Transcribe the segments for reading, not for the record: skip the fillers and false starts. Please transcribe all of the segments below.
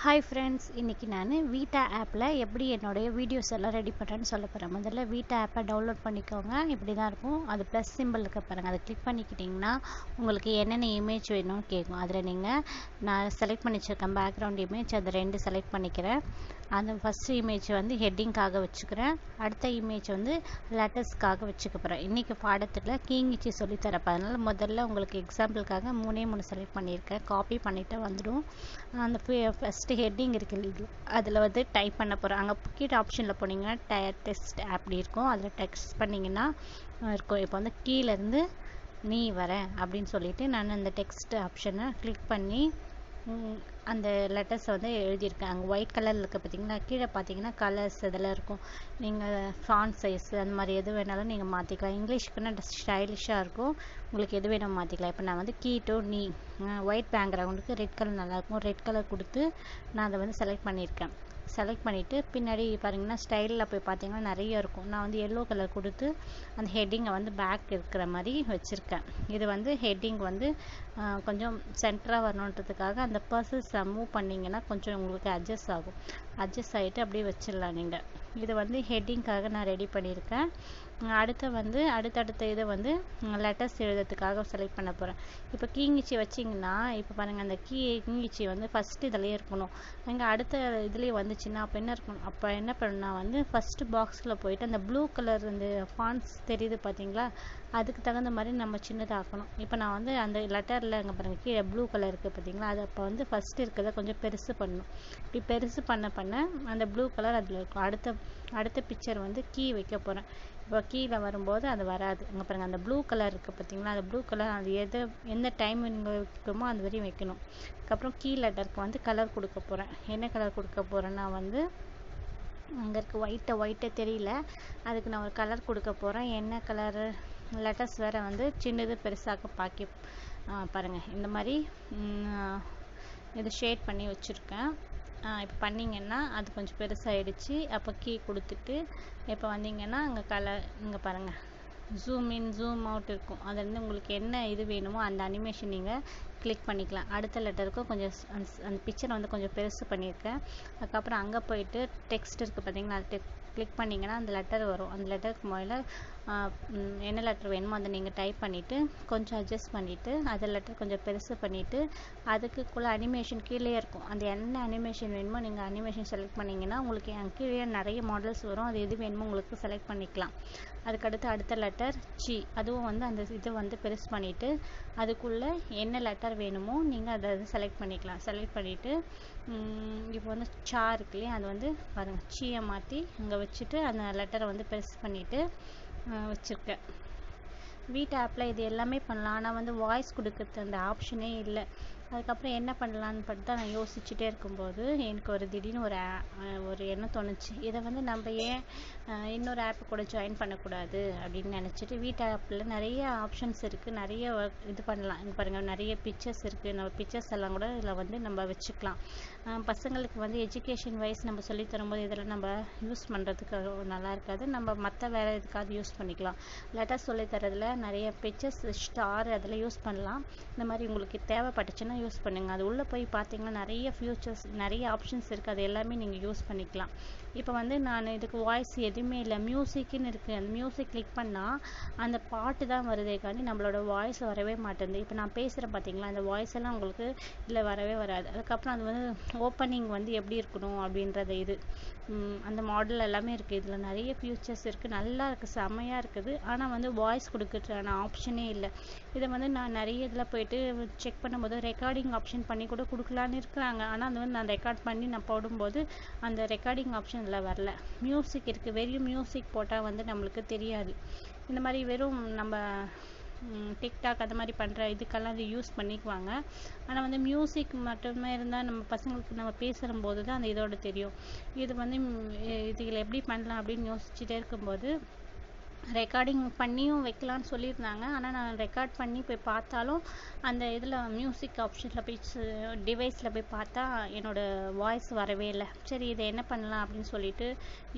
Hi friends, இன்றைக்கி நான் வீட்டா ஆப்பில் எப்படி என்னுடைய வீடியோஸ் எல்லாம் ரெடி பண்ணுறேன்னு சொல்ல போகிறேன். முதல்ல வீட்டா ஆப்பை டவுன்லோட் பண்ணிக்கோங்க. இப்படி தான் இருக்கும். அது ப்ளஸ் சிம்பிள் இருக்க பாருங்கள், அதை கிளிக் பண்ணிக்கிட்டிங்கன்னா உங்களுக்கு என்னென்ன இமேஜ் வேணும்னு கேட்கும். அதில் நான் செலக்ட் பண்ணி வச்சுருக்கேன் பேக்ரவுண்ட் இமேஜ், அதை 2 செலக்ட் பண்ணிக்கிறேன். அந்த ஃபஸ்ட் இமேஜ் வந்து ஹெட்டிங்காக வச்சுக்கிறேன். அடுத்த இமேஜ் வந்து லெட்டர்ஸ்க்காக வச்சுக்க போகிறேன். இன்றைக்கி பாடத்தில் கீங்கிச்சி சொல்லித்தரப்போ, அதனால் முதல்ல உங்களுக்கு எக்ஸாம்பிளுக்காக 3 செலக்ட் பண்ணியிருக்கேன். காப்பி பண்ணிவிட்டு வந்துடும். அந்த ஃபஸ்ட்டு ஹெட்டிங் இருக்குது, அதில் வந்து டைப் பண்ண போகிறேன். அங்கே கீழே ஆப்ஷனில் போனீங்கன்னா டெக்ஸ்ட் அப்படி இருக்கும், அதில் டெக்ஸ்ட் பண்ணிங்கன்னா இருக்கும். இப்போ வந்து கீழேருந்து நீ வர அப்படின்னு சொல்லிவிட்டு நான் அந்த டெக்ஸ்ட் ஆப்ஷனை கிளிக் பண்ணி அந்த லெட்டர்ஸை வந்து எழுதியிருக்கேன். அங்கே ஒயிட் கலரில் இருக்க பார்த்தீங்கன்னா, கீழே பார்த்தீங்கன்னா கலர்ஸ் இதெல்லாம் இருக்கும். நீங்கள் ஃபாண்ட் சைஸ் அந்த மாதிரி எது வேணாலும் நீங்கள் மாற்றிக்கலாம். இங்கிலீஷ்க்குன்னா ஸ்டைலிஷாக இருக்கும், உங்களுக்கு எது வேணும் மாற்றிக்கலாம். இப்போ நான் வந்து கீ டு நீ, ஒயிட் பேக்ரவுண்டுக்கு ரெட் கலர் நல்லாயிருக்கும், ரெட் கலர் கொடுத்து நான் அதை வந்து செலக்ட் பண்ணியிருக்கேன். செலக்ட் பண்ணிவிட்டு பின்னாடி பாருங்கன்னா ஸ்டைலில் போய் பார்த்தீங்கன்னா நிறைய இருக்கும். நான் வந்து எல்லோ கலர் கொடுத்து அந்த ஹெட்டிங்கை வந்து பேக் இருக்கிற மாதிரி வச்சுருக்கேன். இது வந்து ஹெட்டிங் வந்து கொஞ்சம் சென்டராக வரணுன்றதுக்காக அந்த பர்சஸ் மூவ் பண்ணிங்கன்னா கொஞ்சம் உங்களுக்கு அட்ஜஸ்ட் ஆகும். அட்ஜஸ்ட் ஆகிட்டு அப்படியே வச்சிடலாம் நீங்கள். இது வந்து ஹெட்டிங்காக நான் ரெடி பண்ணியிருக்கேன். அடுத்தடுத்த இதை வந்து லெட்டர்ஸ் எழுதுறதுக்காக செலக்ட் பண்ண போகிறேன். இப்போ கீங்கிச்சி வச்சிங்கன்னா இப்போ பாருங்கள், அந்த கீங்கிச்சி வந்து ஃபஸ்ட்டு இதிலே இருக்கணும். அங்கே அடுத்த இதுலேயே வந்துச்சுன்னா அப்போ என்ன இருக்கணும், அப்போ என்ன பண்ணணும்னா வந்து ஃபஸ்ட்டு பாக்ஸில் போயிட்டு அந்த ப்ளூ கலர் இந்த ஃபாண்ட்ஸ் தெரியுது பார்த்தீங்களா, அதுக்கு தகுந்த மாதிரி நம்ம சின்னதாக்கணும். இப்போ நான் வந்து அந்த லெட்டரில் அங்கே பாருங்கள் கீழே ப்ளூ கலர் இருக்குது பார்த்தீங்களா, அது அப்போ வந்து ஃபஸ்ட்டு இருக்கிறத கொஞ்சம் பெருசு பண்ணணும். இப்படி பெருசு பண்ண அந்த ப்ளூ கலர் அதில் இருக்கும். அடுத்த பிக்சர் வந்து கீ வைக்க போகிறேன். இப்போ கீழே வரும்போது அது வராது. அங்கே பாருங்கள், அந்த ப்ளூ கலர் இருக்குது பார்த்தீங்களா, அந்த ப்ளூ கலர் அது எந்த டைம் நீங்கள் வைக்கணுமோ அந்த வரையும் வைக்கணும். அதுக்கப்புறம் கீ லெட்டருக்கு வந்து கலர் கொடுக்க போகிறேன். என்ன கலர் கொடுக்க போகிறேன்னா வந்து அங்கே இருக்க ஒயிட்டே தெரியல, அதுக்கு நான் ஒரு கலர் கொடுக்க போகிறேன். என்ன கலரு, லெட்டர்ஸ் வேறு வந்து சின்னது பெருசாக பாருங்கள், இந்த மாதிரி இது ஷேட் பண்ணி வச்சுருக்கேன். இப்போ பண்ணிங்கன்னா அது கொஞ்சம் பெருசாகிடுச்சு. அப்போ கீ கொடுத்துட்டு இப்போ வந்தீங்கன்னா இங்கே பாருங்கள் ஜூம் இன் ஜூம் அவுட் இருக்கும். அதுலேருந்து உங்களுக்கு என்ன இது வேணுமோ அந்த அனிமேஷன் நீங்கள் கிளிக் பண்ணிக்கலாம். அடுத்த லெட்டருக்கும் கொஞ்சம் அந்த பிக்சரை வந்து கொஞ்சம் பெருசு பண்ணியிருக்கேன். அதுக்கப்புறம் அங்கே போயிட்டு டெக்ஸ்ட் இருக்குது பார்த்தீங்கன்னா, அது கிளிக் பண்ணிங்கன்னா அந்த லெட்டர் வரும். அந்த லெட்டருக்கு முதல்ல என்ன லெட்டர் வேணுமோ அதை நீங்கள் டைப் பண்ணிவிட்டு கொஞ்சம் அட்ஜஸ்ட் பண்ணிவிட்டு அந்த லெட்டர் கொஞ்சம் பெருசு பண்ணிவிட்டு அதுக்குள்ளே அனிமேஷன் கீழே இருக்கும். அந்த என்ன அனிமேஷன் வேணுமோ நீங்கள் அனிமேஷன் செலக்ட் பண்ணிங்கன்னா உங்களுக்கு கீழே நிறைய மாடல்ஸ் வரும். அது எது வேணுமோ உங்களுக்கு செலக்ட் பண்ணிக்கலாம். அதுக்கடுத்து அடுத்த லெட்டர் சி, அதுவும் வந்து அந்த இது வந்து பெருசு பண்ணிவிட்டு அதுக்குள்ளே என்ன லெட்டர் வேணுமோ நீங்கள் அதை செலக்ட் பண்ணிக்கலாம். செலக்ட் பண்ணிவிட்டு இப்போ வந்து சா இருக்கு இல்லையா, அது வந்து பாருங்கள் சீயை மாற்றி இங்கே வச்சுட்டு அந்த லெட்டரை வந்து பெருசு பண்ணிவிட்டு வச்சுருக்கேன். வீட்டு ஆப்பில் இது எல்லாமே பண்ணலாம், ஆனால் வந்து வாய்ஸ் கொடுக்குறது அந்த ஆப்ஷனே இல்லை. அதுக்கப்புறம் என்ன பண்ணலான்னு பார்த்தா நான் யோசிச்சுட்டே இருக்கும்போது எனக்கு திடீர்னு ஒரு எண்ணம் தோணுச்சு. இதை வந்து நம்ம ஏன் இன்னொரு ஆப்பு கூட ஜாயின் பண்ணக்கூடாது அப்படின்னு நினச்சிட்டு, வீட்டு ஆப்பில் நிறைய ஆப்ஷன்ஸ் இருக்குது, நிறைய இது பண்ணலாம். இங்கே பாருங்கள் நிறைய பிக்சர்ஸ் இருக்குது. நம்ம பிக்சர்ஸ் எல்லாம் கூட இதில் வந்து நம்ம வச்சுக்கலாம். பசங்களுக்கு வந்து எஜுகேஷன் வைஸ் நம்ம சொல்லி தரும்போது இதெல்லாம் நம்ம யூஸ் பண்ணுறதுக்கு நல்லா இருக்காது, நம்ம மற்ற வேறு எதுக்காவது யூஸ் பண்ணிக்கலாம். லெட்டர்ஸ் சொல்லி தரதில் நிறைய பிக்சர்ஸ் ஸ்டார் அதில் யூஸ் பண்ணலாம். இந்த மாதிரி உங்களுக்கு தேவைப்பட்டுச்சுன்னா யூஸ் பண்ணுங்கள். அது உள்ளே போய் பார்த்தீங்கன்னா நிறைய ஃபியூச்சர்ஸ் நிறைய ஆப்ஷன்ஸ் இருக்குது, அது எல்லாமே நீங்கள் யூஸ் பண்ணிக்கலாம். இப்போ வந்து நான் இதுக்கு வாய்ஸ் எதுவுமே இல்லை, மியூசிக்குன்னு இருக்குது. அந்த மியூசிக் கிளிக் பண்ணால் அந்த பாட்டு தான் வருதே காண்டி நம்மளோட வாய்ஸ் வரவே மாட்டேங்குது. இப்போ நான் பேசுகிறேன் பார்த்தீங்களா, அந்த வாய்ஸ் எல்லாம் உங்களுக்கு இதில் வரவே வராது. அதுக்கப்புறம் அது வந்து ஓப்பனிங் வந்து எப்படி இருக்கணும் அப்படின்றத அந்த மாடல் எல்லாமே இருக்குது. இதில் நிறைய ஃபியூச்சர்ஸ் இருக்குது, நல்லா இருக்குது, செம்மையாக இருக்குது. ஆனால் வந்து வாய்ஸ் கொடுக்குறதுக்கான ஆப்ஷனே இல்லை. இதை வந்து நான் நிறைய இதில் போயிட்டு செக் பண்ணும்போது ரெக்கார்டிங் ஆப்ஷன் பண்ணி கூட கொடுக்கலான்னு இருக்கிறாங்க. ஆனால் அது வந்து நான் ரெக்கார்ட் பண்ணி நான் போடும்போது அந்த ரெக்கார்டிங் ஆப்ஷனில் வரல. மியூசிக் இருக்குது, வெறும் மியூசிக் போட்டால் வந்து நம்மளுக்கு தெரியாது. இந்த மாதிரி வெறும் நம்ம டிக்டாக் அந்த மாதிரி பண்ணுற இதுக்கெல்லாம் இது யூஸ் பண்ணிக்குவாங்க. ஆனால் வந்து மியூசிக் மட்டுமே இருந்தால் நம்ம பசங்களுக்கு நம்ம பேசும்போது தான் அந்த இதோட தெரியும். இது வந்து இதில் எப்படி பண்ணலாம் அப்படின்னு யோசிச்சுட்டே இருக்கும்போது ரெக்கார்டிங் பண்ணியும் வைக்கலான்னு சொல்லியிருந்தாங்க. ஆனால் நான் ரெக்கார்ட் பண்ணி போய் பார்த்தாலும் அந்த இதில் மியூசிக் ஆப்ஷனில் போய் டிவைஸில் போய் பார்த்தா என்னோடய வாய்ஸ் வரவே இல்லை. சரி இதை என்ன பண்ணலாம் அப்படின்னு சொல்லிட்டு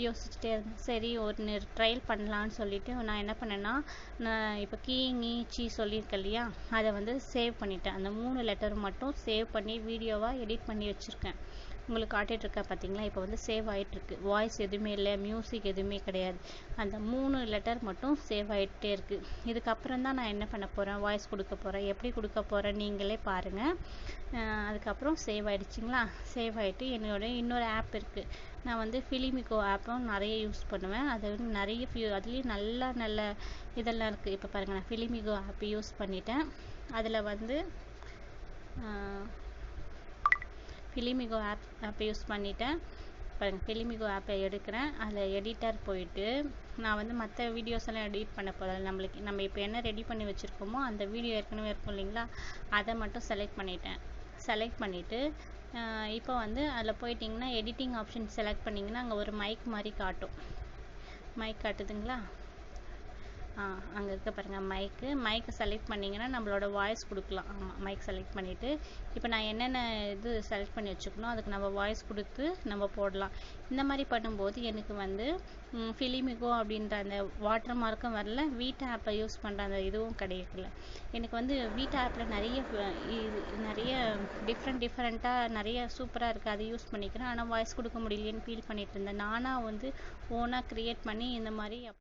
யோசிச்சுட்டே இருந்தேன். சரி ஒரு ட்ரையல் பண்ணலான்னு சொல்லிட்டு நான் என்ன பண்ணேன்னா, நான் இப்போ கீங்கி சீ சொல்லியிருக்கேன் இல்லையா, அதை வந்து சேவ் பண்ணிட்டேன். அந்த 3 லெட்டர் மட்டும் சேவ் பண்ணி வீடியோவாக எடிட் பண்ணி வச்சுருக்கேன். உங்களுக்கு காட்டிட்டு இருக்கா பார்த்தீங்களா? இப்போ வந்து சேவ் ஆகிட்டுருக்கு. வாய்ஸ் எதுவுமே இல்லை, மியூசிக் எதுவுமே கிடையாது. அந்த 3 லெட்டர் மட்டும் சேவ் ஆகிட்டே இருக்குது. இதுக்கப்புறம் தான் நான் என்ன பண்ண போகிறேன், வாய்ஸ் கொடுக்க போகிறேன். எப்படி கொடுக்க போகிறேன் நீங்களே பாருங்கள். அதுக்கப்புறம் சேவ் ஆகிடுச்சிங்களா? சேவ் ஆகிட்டு என்னோட இன்னொரு ஆப் இருக்குது. நான் வந்து ஃபிலிமிகோ ஆப்பும் நிறைய யூஸ் பண்ணுவேன். அது வந்து நிறைய அதுலேயும் நல்ல இதெல்லாம் இருக்குது. இப்போ பாருங்கள், நான் ஃபிலிமிகோ ஆப் யூஸ் பண்ணிட்டேன். அதில் வந்து ஃபிலிமிகோ ஆப்பை யூஸ் பண்ணிட்டேன். பாருங்கள், ஃபிலிமிகோ ஆப்பை எடுக்கிறேன். அதில் எடிட்டர் போயிட்டு நான் வந்து மற்ற வீடியோஸ் எல்லாம் எடிட் பண்ண போகிறேன். நம்ம இப்போ என்ன ரெடி பண்ணி வச்சுருக்கோமோ அந்த வீடியோ ஏற்கனவே இருக்கும் இல்லைங்களா, அதை மட்டும் செலக்ட் பண்ணிவிட்டு இப்போ வந்து அதில் போயிட்டிங்கன்னா எடிட்டிங் ஆப்ஷன் செலக்ட் பண்ணிங்கன்னா அங்கே ஒரு மைக் மாதிரி காட்டும். மைக் காட்டுதுங்களா? அங்கே இருக்க பாருங்கள் மைக்கை செலக்ட் பண்ணிங்கன்னா நம்மளோட வாய்ஸ் கொடுக்கலாம். ஆமாம், மைக் செலக்ட் பண்ணிவிட்டு இப்போ நான் என்னென்ன இது செலக்ட் பண்ணி வச்சுக்கணும் அதுக்கு நம்ம வாய்ஸ் கொடுத்து நம்ம போடலாம். இந்த மாதிரி பண்ணும்போது எனக்கு வந்து ஃபிலிமிகோ அப்படின்ற அந்த வாட்டர் மார்க்கும் வரல, வீட்டா ஆப்பை யூஸ் பண்ணுற அந்த இதுவும் கிடைக்கல. எனக்கு வந்து வீட்டா ஆப்பில் நிறைய டிஃப்ரெண்ட்டாக நிறைய சூப்பராக இருக்குது, அதை யூஸ் பண்ணிக்கிறேன். ஆனால் வாய்ஸ் கொடுக்க முடியலையேன்னு ஃபீல் பண்ணிட்டு இருந்தேன். நானாக வந்து ஓனாக க்ரியேட் பண்ணி இந்த மாதிரி